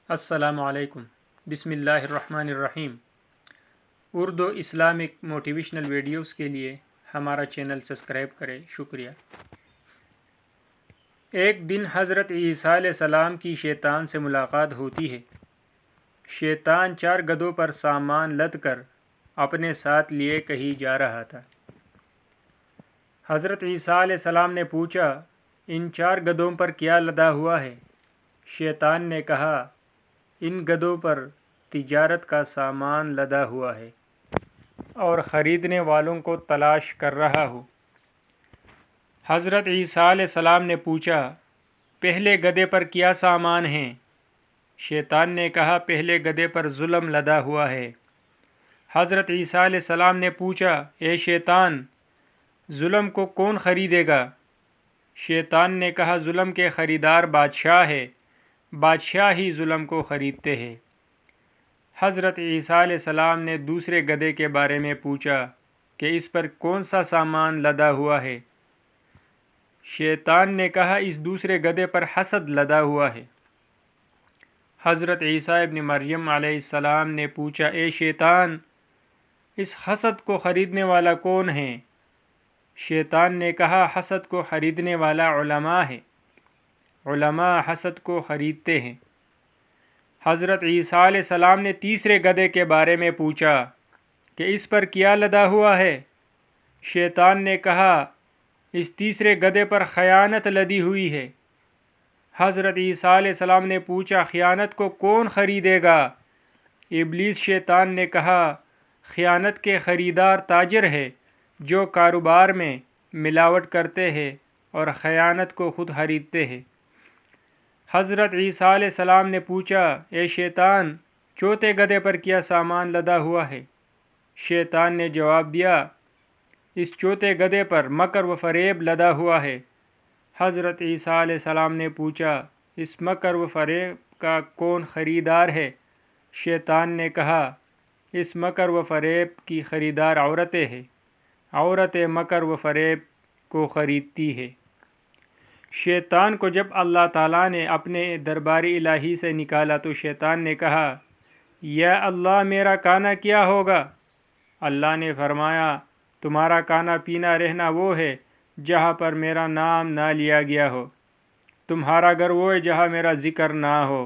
السلام علیکم۔ بسم اللہ الرحمن الرحیم۔ اردو اسلامک موٹیویشنل ویڈیوز کے لیے ہمارا چینل سبسکرائب کریں، شکریہ۔ ایک دن حضرت عیسیٰ علیہ السلام کی شیطان سے ملاقات ہوتی ہے۔ شیطان 4 گدھوں پر سامان لد کر اپنے ساتھ لیے کہیں جا رہا تھا۔ حضرت عیسیٰ علیہ السلام نے پوچھا، ان 4 گدھوں پر کیا لدا ہوا ہے؟ شیطان نے کہا، ان گدھوں پر تجارت کا سامان لدا ہوا ہے اور خریدنے والوں کو تلاش کر رہا ہوں۔ حضرت عیسیٰ علیہ السلام نے پوچھا، پہلے گدھے پر کیا سامان ہے؟ شیطان نے کہا، پہلے گدھے پر ظلم لدا ہوا ہے۔ حضرت عیسیٰ علیہ السلام نے پوچھا، اے شیطان، ظلم کو کون خریدے گا؟ شیطان نے کہا، ظلم کے خریدار بادشاہ ہے، بادشاہ ہی ظلم کو خریدتے ہیں۔ حضرت عیسیٰ علیہ السلام نے دوسرے گدھے کے بارے میں پوچھا کہ اس پر کون سا سامان لدا ہوا ہے؟ شیطان نے کہا، اس دوسرے گدھے پر حسد لدا ہوا ہے۔ حضرت عیسیٰ ابن مریم علیہ السلام نے پوچھا، اے شیطان، اس حسد کو خریدنے والا کون ہے؟ شیطان نے کہا، حسد کو خریدنے والا علماء ہے، علماء حسد کو خریدتے ہیں۔ حضرت عیسیٰ علیہ السلام نے تیسرے گدھے کے بارے میں پوچھا کہ اس پر کیا لدا ہوا ہے؟ شیطان نے کہا، اس تیسرے گدھے پر خیانت لدی ہوئی ہے۔ حضرت عیسیٰ علیہ السلام نے پوچھا، خیانت کو کون خریدے گا؟ ابلیس شیطان نے کہا، خیانت کے خریدار تاجر ہے جو کاروبار میں ملاوٹ کرتے ہیں اور خیانت کو خود خریدتے ہیں۔ حضرت عیسیٰ علیہ السلام نے پوچھا، اے شیطان، چوتھے گدھے پر کیا سامان لدا ہوا ہے؟ شیطان نے جواب دیا، اس چوتھے گدھے پر مکر و فریب لدا ہوا ہے۔ حضرت عیسیٰ علیہ السلام نے پوچھا، اس مکر و فریب کا کون خریدار ہے؟ شیطان نے کہا، اس مکر و فریب کی خریدار عورتیں ہیں، عورتیں مکر و فریب کو خریدتی ہیں۔ شیطان کو جب اللہ تعالیٰ نے اپنے درباری الہی سے نکالا تو شیطان نے کہا، یا اللہ، میرا کھانا کیا ہوگا؟ اللہ نے فرمایا، تمہارا کھانا پینا رہنا وہ ہے جہاں پر میرا نام نہ لیا گیا ہو، تمہارا گھر وہ ہے جہاں میرا ذکر نہ ہو۔